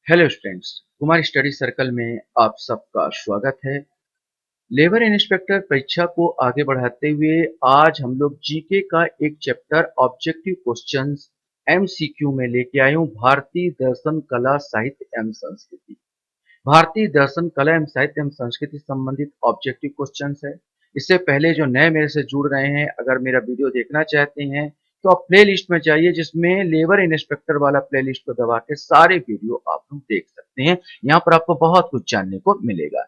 Hello students, Kumar study circle में आप सबका स्वागत है। लेबर इंस्पेक्टर परीक्षा को आगे बढ़ाते हुए आज हम लोग जीके का एक चैप्टर ऑब्जेक्टिव क्वेश्चंस एमसीक्यू में लेके आए हूँ। भारतीय दर्शन कला साहित्य एवं संस्कृति। भारतीय दर्शन कला एवं साहित्य एवं संस्कृति संबंधित ऑब्जेक्टिव क्वेश्चंस है। इससे पहले जो नए मेरे से जुड़ रहे हैं, अगर मेरा वीडियो देखना चाहते हैं तो आप प्ले लिस्ट में जाइए, जिसमें लेबर इंस्पेक्टर वाला प्ले लिस्ट को दबा के सारे वीडियो आप लोग देख सकते हैं। यहाँ पर आपको बहुत कुछ जानने को मिलेगा।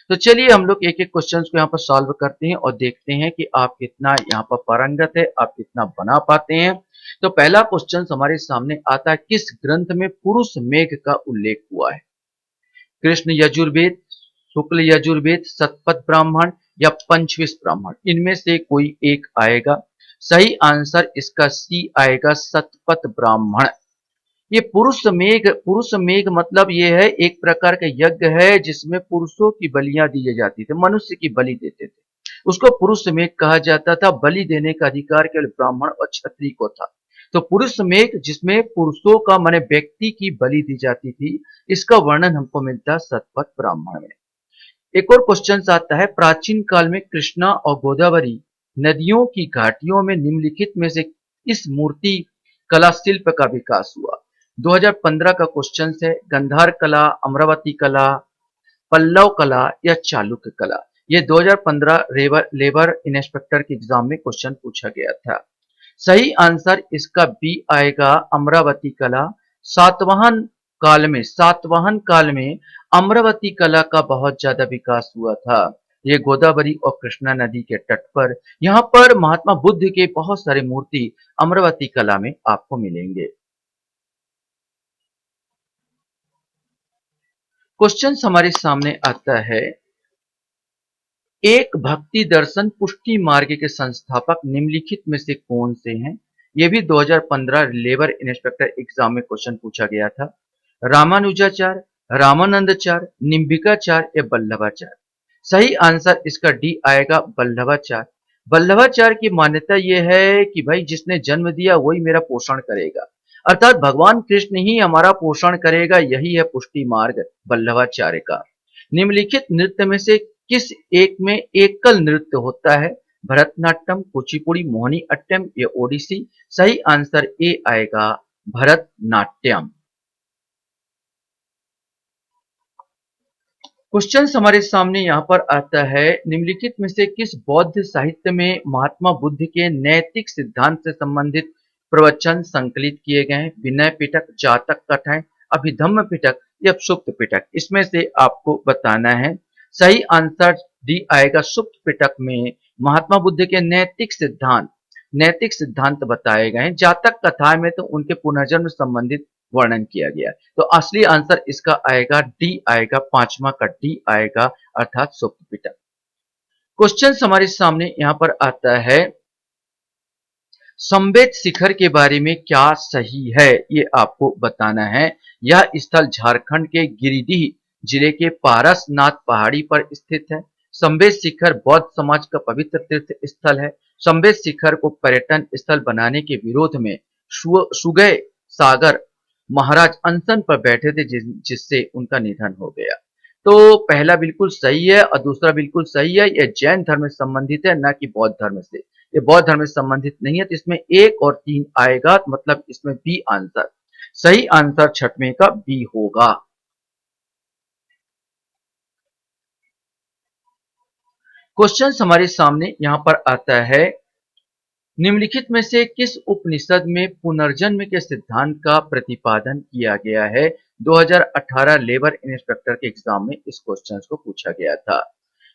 तो चलिए हम लोग एक एक क्वेश्चन को यहाँ पर सॉल्व करते हैं और देखते हैं कि आप कितना यहाँ पर पारंगत है, आप कितना बना पाते हैं। तो पहला क्वेश्चन हमारे सामने आता है, किस ग्रंथ में पुरुष मेघ का उल्लेख हुआ है? कृष्ण यजुर्वेद, शुक्ल यजुर्वेद, शतपथ ब्राह्मण या पंचविश ब्राह्मण, इनमें से कोई एक आएगा। सही आंसर इसका सी आएगा, शतपथ ब्राह्मण। ये पुरुष मेघ मतलब ये है, एक प्रकार का यज्ञ है जिसमें पुरुषों की बलियां दी जाती थी, मनुष्य की बलि देते थे। उसको पुरुष मेघ कहा जाता था। बलि देने का अधिकार केवल ब्राह्मण और क्षत्रिय को था। तो पुरुष मेघ जिसमें पुरुषों का माने व्यक्ति की बलि दी जाती थी, इसका वर्णन हमको मिलता है शतपथ ब्राह्मण में। एक और क्वेश्चन आता है, प्राचीन काल में कृष्णा और गोदावरी नदियों की घाटियों में निम्नलिखित में से इस मूर्ति कला शिल्प का विकास हुआ? 2015 का क्वेश्चन है। गंधार कला, अमरावती कला, पल्लव कला या चालुक्य कला। ये 2015 लेबर इंस्पेक्टर के एग्जाम में क्वेश्चन पूछा गया था। सही आंसर इसका बी आएगा, अमरावती कला। सातवाहन काल में अमरावती कला का बहुत ज्यादा विकास हुआ था। ये गोदावरी और कृष्णा नदी के तट पर, यहाँ पर महात्मा बुद्ध के बहुत सारे मूर्ति अमरावती कला में आपको मिलेंगे। क्वेश्चन हमारे सामने आता है, एक भक्ति दर्शन पुष्टि मार्ग के संस्थापक निम्नलिखित में से कौन से हैं? ये भी 2015 लेबर इंस्पेक्टर एग्जाम में क्वेश्चन पूछा गया था। रामानुजाचार्य, रामानंदाचार्य, निम्बिकाचार्य या वल्लभाचार्य। सही आंसर इसका डी आएगा, वल्लभाचार्य। वल्लभाचार्य की मान्यता यह है कि भाई जिसने जन्म दिया वही मेरा पोषण करेगा, अर्थात भगवान कृष्ण ही हमारा पोषण करेगा। यही है पुष्टि मार्ग वल्लभाचार्य का। निम्नलिखित नृत्य में से किस एक में एकल नृत्य होता है? भरतनाट्यम, कुचिपुड़ी, मोहिनी अट्टम या ओडिसी। सही आंसर ए आएगा, भरतनाट्यम। क्वेश्चन हमारे सामने यहाँ पर आता है, निम्नलिखित में से किस बौद्ध साहित्य में महात्मा बुद्ध के नैतिक सिद्धांत से संबंधित प्रवचन संकलित किए गए हैं? विनय पिटक, जातक कथाएं, अभिधम्म पिटक या सुप्त पिटक, इसमें से आपको बताना है। सही आंसर डी आएगा, सुप्त पिटक में महात्मा बुद्ध के नैतिक सिद्धांत बताए गए हैं। जातक कथा में तो उनके पुनर्जन्म संबंधित वर्णन किया गया है। तो असली आंसर इसका आएगा डी आएगा, पांचवा का डी आएगा, अर्थात सुप्त पिटक। क्वेश्चन हमारे सामने यहां पर आता है, संवेद शिखर के बारे में क्या सही है, ये आपको बताना है। यह स्थल झारखंड के गिरिडीह जिले के पारसनाथ पहाड़ी पर स्थित है। संवेद शिखर बौद्ध समाज का पवित्र तीर्थ स्थल है। संवेद शिखर को पर्यटन स्थल बनाने के विरोध में सुगय सागर महाराज अनशन पर बैठे थे, जिससे उनका निधन हो गया। तो पहला बिल्कुल सही है और दूसरा बिल्कुल सही है। यह जैन धर्म से संबंधित है, न कि बौद्ध धर्म से। ये बौद्ध धर्म से संबंधित नहीं है, तो इसमें एक और तीन आएगा, तो मतलब इसमें बी आंसर। सही आंसर छठवें का बी होगा। क्वेश्चन हमारे सामने यहां पर आता है, निम्नलिखित में से किस उपनिषद में पुनर्जन्म के सिद्धांत का प्रतिपादन किया गया है? 2018 लेबर इंस्पेक्टर के एग्जाम में इस क्वेश्चन को पूछा गया था।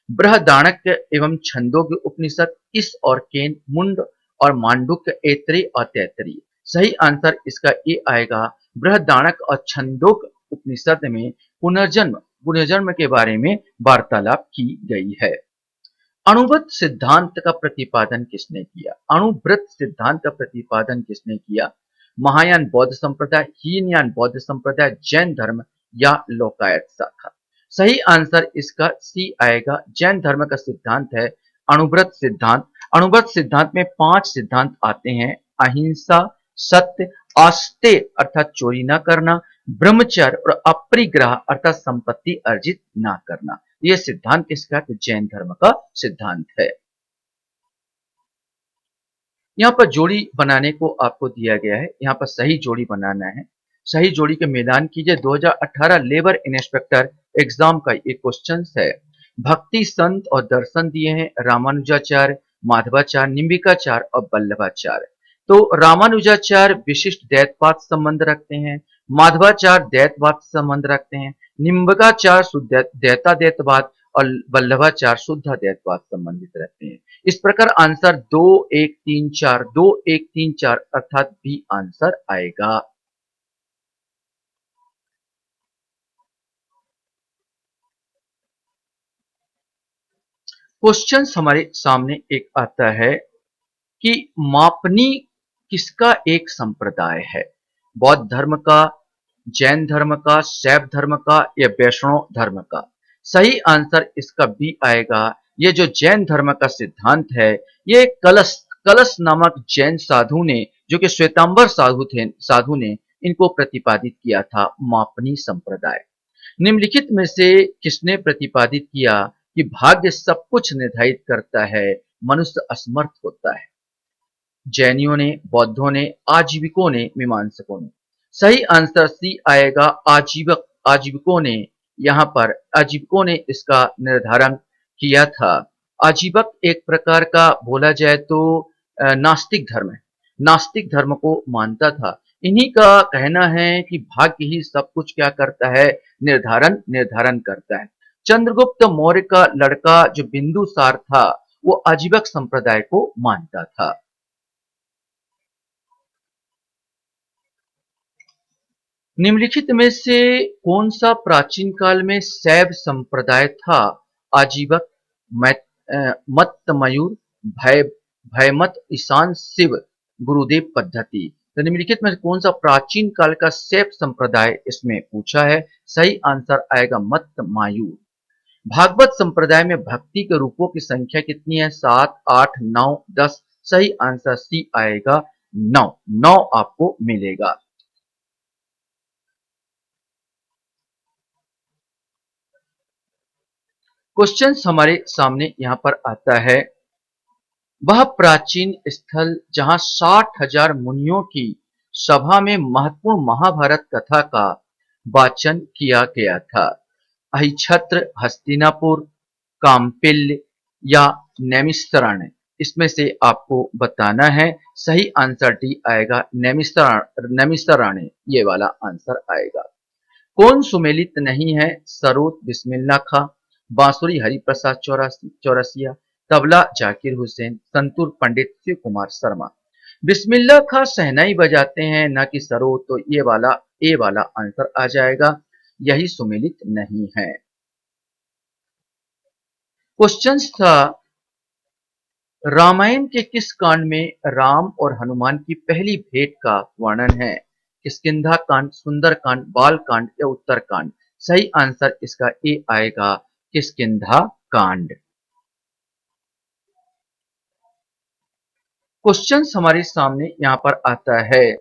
बृहदारण्यक एवं छंदोग्य उपनिषद, इस और केन, मुंड और मांडुक्य, ऐत्रेय और तैत्तिरीय। सही आंसर इसका ए आएगा, बृहदारण्यक और छंदोग्य उपनिषद में पुनर्जन्म के बारे में वार्तालाप की गई है। अणुव्रत सिद्धांत का प्रतिपादन किसने किया? अणुव्रत सिद्धांत का प्रतिपादन किसने किया? महायान बौद्ध संप्रदाय, हीनयान बौद्ध संप्रदाय, जैन धर्म या लोकायत शाखा। सही आंसर इसका सी आएगा, जैन धर्म का सिद्धांत है अणुव्रत सिद्धांत। अणुव्रत सिद्धांत में 5 सिद्धांत आते हैं, अहिंसा, सत्य, आस्ते अर्थात चोरी ना करना, ब्रह्मचर्य और अपरिग्रह अर्थात संपत्ति अर्जित ना करना। यह सिद्धांत किसका है? तो जैन धर्म का सिद्धांत है। यहाँ पर जोड़ी बनाने को आपको दिया गया है। यहाँ पर सही जोड़ी बनाना है। सही जोड़ी के मिलान कीजिए। 2018 लेबर इंस्पेक्टर एग्जाम का एक क्वेश्चन है। भक्ति, संत और दर्शन दिए हैं रामानुजाचार्य, माधवाचार्य, निम्बिकाचार्य और वल्लभाचार्य। तो रामानुजाचार्य विशिष्ट दैतवाद संबंध रखते हैं, माधवाचार्य दैतवाद संबंध रखते हैं, निम्बिकाचार्य शुद्ध दैता दैतवाद और वल्लभाचार्य शुद्ध दैतवाद संबंधित रहते हैं। इस प्रकार आंसर 2 1 3 4 2 1 3 4 अर्थात बी आंसर आएगा। क्वेश्चन हमारे सामने एक आता है कि मापनी किसका एक संप्रदाय है? बौद्ध धर्म का, जैन धर्म का, शैव धर्म का या वैष्णव धर्म का? सही आंसर इसका बी आएगा। ये जो जैन धर्म का सिद्धांत है, ये कलश कलश नामक जैन साधु ने, जो कि श्वेतांबर साधु ने इनको प्रतिपादित किया था, मापनी संप्रदाय। निम्नलिखित में से किसने प्रतिपादित किया कि भाग्य सब कुछ निर्धारित करता है, मनुष्य असमर्थ होता है? जैनियों ने, बौद्धों ने, आजीविकों ने, मीमांसकों ने? सही आंसर सी आएगा, आजीविकों ने। यहाँ पर आजीविकों ने इसका निर्धारण किया था। आजीवक एक प्रकार का बोला जाए तो नास्तिक धर्म है। नास्तिक धर्म को मानता था। इन्हीं का कहना है कि भाग्य ही सब कुछ क्या करता है? निर्धारण निर्धारण करता है। चंद्रगुप्त मौर्य का लड़का जो बिंदुसार था, वो आजीवक संप्रदाय को मानता था। निम्नलिखित में से कौन सा प्राचीन काल में शैव संप्रदाय था? आजीवक, मत्तमयूर, भय भयमत, ईशान, शिव गुरुदेव पद्धति। तो निम्नलिखित में से कौन सा प्राचीन काल का शैव संप्रदाय इसमें पूछा है? सही आंसर आएगा मत्तमायूर। भागवत संप्रदाय में भक्ति के रूपों की संख्या कितनी है? 7 8 9 10। सही आंसर सी आएगा 9। 9 आपको मिलेगा। क्वेश्चन हमारे सामने यहाँ पर आता है। वह प्राचीन स्थल जहाँ 60,000 मुनियों की सभा में महत्वपूर्ण महाभारत कथा का वाचन किया गया था, अहिछत्र, हस्तिनापुर, काम्पिल्य या नैमिषारण्य? इसमें से आपको बताना है। सही आंसर डी आएगा, नैमिषारण्य। ये वाला आंसर आएगा। कौन सुमेलित नहीं है? सरोद बिस्मिल्लाह खां, बांसुरी हरिप्रसाद चौरसिया, तबला जाकिर हुसैन, संतूर पंडित शिव कुमार शर्मा। बिस्मिल्लाह खां शहनाई बजाते हैं, ना कि सरोद। तो ये वाला ए वाला आंसर आ जाएगा। यही सुमेलित नहीं है। क्वेश्चन था, रामायण के किस कांड में राम और हनुमान की पहली भेंट का वर्णन है? किष्किंधा कांड, सुंदर कांड, बाल कांड या उत्तर कांड? सही आंसर इसका ए आएगा, किष्किंधा कांड। क्वेश्चन हमारे सामने यहाँ पर आता है।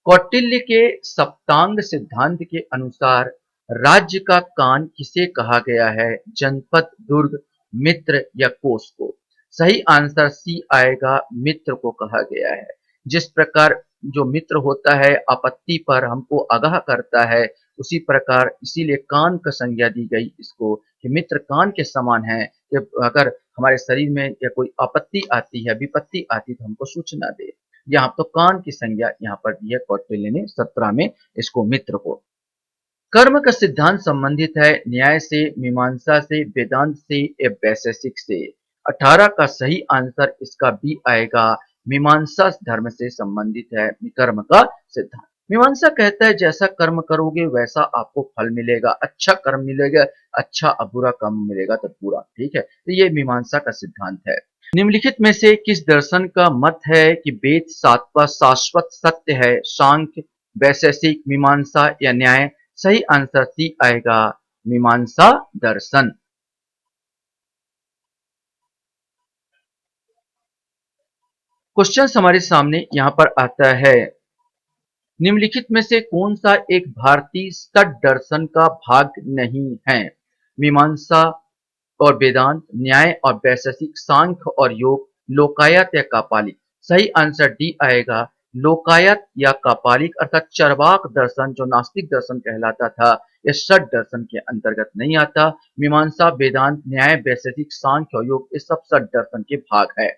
कौटिल्य के सप्तांग सिद्धांत के अनुसार राज्य का कान किसे कहा गया है? जनपद, दुर्ग, मित्र या कोष को? सही आंसर सी आएगा, मित्र को कहा गया है। जिस प्रकार जो मित्र होता है आपत्ति पर हमको आगाह करता है, उसी प्रकार इसीलिए कान का संज्ञा दी गई इसको कि मित्र कान के समान है, कि अगर हमारे शरीर में या कोई आपत्ति आती है, विपत्ति आती तो हमको सूचना दे। यहाँ तो कान की संज्ञा यहाँ पर दी है कौटिल्य ने 17 में इसको मित्र को। कर्म का सिद्धांत संबंधित है न्याय से, मीमांसा से, वेदांत से या वैशेषिक से? 18 का सही आंसर इसका बी आएगा, मीमांसा धर्म से संबंधित है कर्म का सिद्धांत। मीमांसा कहता है जैसा कर्म करोगे वैसा आपको फल मिलेगा, अच्छा कर्म मिलेगा, अच्छा और बुरा कर्म मिलेगा तो बुरा। ठीक है, तो ये मीमांसा का सिद्धांत है। निम्नलिखित में से किस दर्शन का मत है कि वेद सातवां शाश्वत सत्य है? सांख्य, वैशेषिक, मीमांसा या न्याय? सही आंसर सी आएगा, मीमांसा दर्शन। क्वेश्चन हमारे सामने यहां पर आता है। निम्नलिखित में से कौन सा एक भारतीय षट दर्शन का भाग नहीं है? मीमांसा और वेदांत, न्याय और वैशेषिक, सांख्य और योग, लोकायत या कापालिक। सही आंसर डी आएगा, लोकायत या कापालिक अर्थात चरवाक दर्शन जो नास्तिक दर्शन कहलाता था, यह षट दर्शन के अंतर्गत नहीं आता। मीमांसा, वेदांत, न्याय, वैशेषिक, सांख्य और योग ये सब षट दर्शन के भाग है।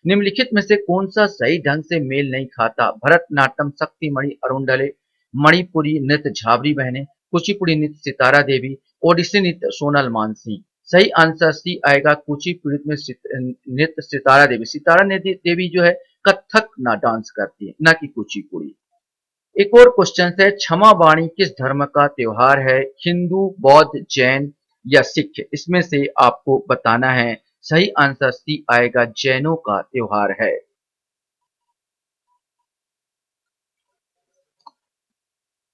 निम्नलिखित में से कौन सा सही ढंग से मेल नहीं खाता? भरतनाट्यम शक्तिमणि अरुंडले, मणिपुरी नृत्य झाबरी बहने, कुचिपुड़ी नृत्य सितारा देवी, ओडिसी नृत्य सोनल मानसिंह। सही आंसर सी आएगा, कुचिपुड़ी में नृत्य सितारा देवी। सितारा देवी जो है कथक ना डांस करती है, ना कि कुचिपुड़ी। एक और क्वेश्चन है, क्षमा वाणी किस धर्म का त्योहार है? हिंदू, बौद्ध, जैन या सिख? इसमें से आपको बताना है। सही आंसर सी आएगा, जैनों का त्योहार है।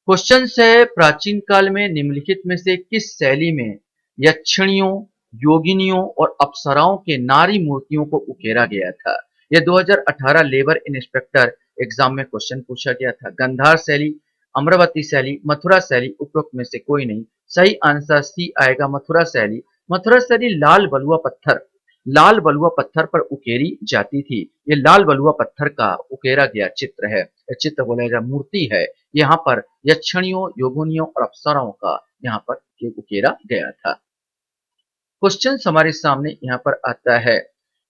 क्वेश्चन है, प्राचीन काल में निम्नलिखित में से किस शैली में यक्षिणियों, योगिनियों और अप्सराओं के नारी मूर्तियों को उकेरा गया था? यह 2018 लेबर इंस्पेक्टर एग्जाम में क्वेश्चन पूछा गया था। गंधार शैली, अमरावती शैली, मथुरा शैली, उपरोक्त में से कोई नहीं। सही आंसर सी आएगा, मथुरा शैली। मथुरा शैली लाल बलुआ पत्थर पर उकेरी जाती थी। ये लाल बलुआ पत्थर का उकेरा गया चित्र है, चित्र बोलेगा मूर्ति है। यहाँ पर यक्षिणियों, योगिनियों और अप्सराओं का यहाँ पर उकेरा गया था। क्वेश्चन हमारे सामने यहाँ पर आता है,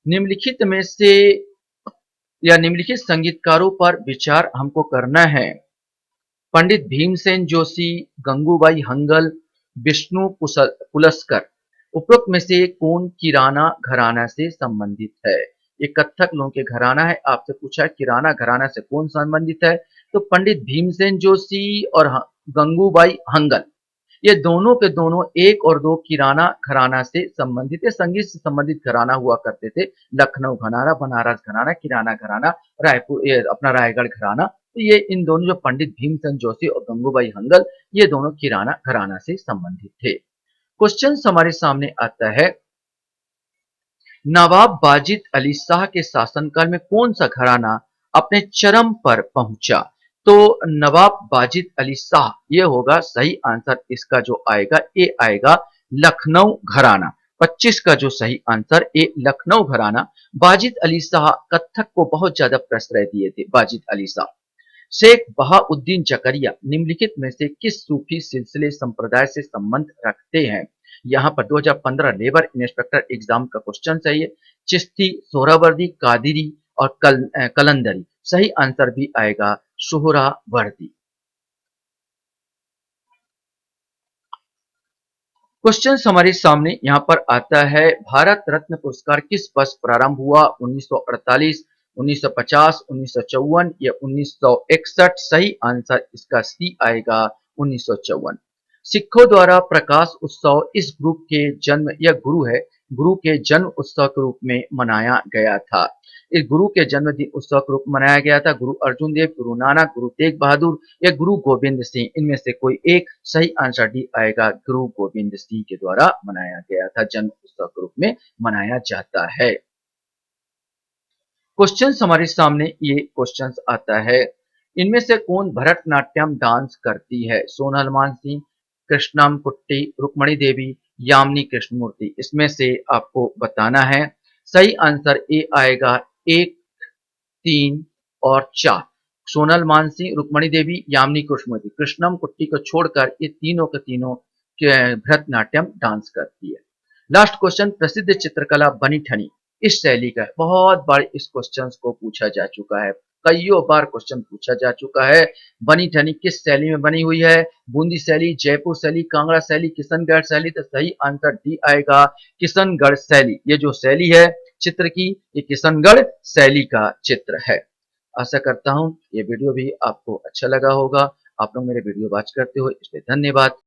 निम्नलिखित में से या निम्नलिखित संगीतकारों पर विचार हमको करना है। पंडित भीमसेन जोशी, गंगूबाई हंगल, विष्णु पुलस्कर। उपरोक्त में से कौन किराना घराना से संबंधित है? ये कत्थक लोगों के घराना है, आपसे पूछा है किराना घराना से कौन संबंधित है? तो पंडित भीमसेन जोशी और गंगूबाई हंगल, ये दोनों के दोनों एक और दो किराना घराना से संबंधित है। संगीत से संबंधित घराना हुआ करते थे, लखनऊ घराना, बनारस घराना, किराना घराना, रायपुर ये अपना रायगढ़ घराना। तो ये इन दोनों जो पंडित भीमसेन जोशी और गंगूबाई हंगल, ये दोनों किराना घराना से संबंधित थे। क्वेश्चन हमारे सामने आता है, नवाब वाजिद अली शाह के शासनकाल में कौन सा घराना अपने चरम पर पहुंचा? तो नवाब वाजिद अली शाह, ये होगा सही आंसर। इसका जो आएगा ए आएगा, लखनऊ घराना। 25 का जो सही आंसर ए, लखनऊ घराना। वाजिद अली शाह कत्थक को बहुत ज्यादा प्रश्रय दिए थे। वाजिद अली शाह। शेख बहाउद्दीन जकरिया निम्नलिखित में से किस सूफी सिलसिले संप्रदाय से संबंध रखते हैं? यहाँ पर 2015 लेबर इंस्पेक्टर एग्जाम का क्वेश्चन चाहिए। चिश्ती, सोहरावर्दी, कादिरी और कलंदरी। सही आंसर भी आएगा, सोहरावर्दी। क्वेश्चन हमारे सामने यहाँ पर आता है, भारत रत्न पुरस्कार किस वर्ष प्रारंभ हुआ? 1948, 1950, 1954 या 1961? सही आंसर इसका सी आएगा, 1954। सिखों द्वारा प्रकाश उत्सव इस गुरु के जन्म या गुरु के जन्म उत्सव के रूप में मनाया गया था। इस गुरु के जन्मदिन उत्सव के रूप में मनाया गया था। गुरु अर्जुन देव, गुरु नानक, गुरु तेग बहादुर या गुरु गोविंद सिंह, इनमें से कोई एक। सही आंसर डी आएगा, गुरु गोविंद सिंह के द्वारा मनाया गया था, जन्म उत्सव के रूप में मनाया जाता है। क्वेश्चन हमारे सामने ये क्वेश्चन आता है, इनमें से कौन भरतनाट्यम डांस करती है? सोनल मानसिंह, कृष्णम कुट्टी, रुक्मणी देवी, यामिनी कृष्णमूर्ति। इसमें से आपको बताना है। सही आंसर ए आएगा, 1, 3 और 4। सोनल मानसिंह, रुक्मणी देवी, यामिनी कृष्णमूर्ति। कृष्णम कुट्टी को छोड़कर ये तीनों के तीनों भरतनाट्यम डांस करती है। लास्ट क्वेश्चन, प्रसिद्ध चित्रकला बनी ठनी इस शैली का है। बहुत बार इस क्वेश्चन को पूछा जा चुका है, कईयों बार क्वेश्चन पूछा जा चुका है। बनी ठनी किस शैली में बनी हुई है? बूंदी शैली, जयपुर शैली, कांगड़ा शैली, किशनगढ़ शैली। तो सही आंसर डी आएगा, किशनगढ़ शैली। ये जो शैली है चित्र की, ये किशनगढ़ शैली का चित्र है। आशा करता हूं ये वीडियो भी आपको अच्छा लगा होगा। आप लोग मेरे वीडियो वॉच करते हो इसलिए धन्यवाद।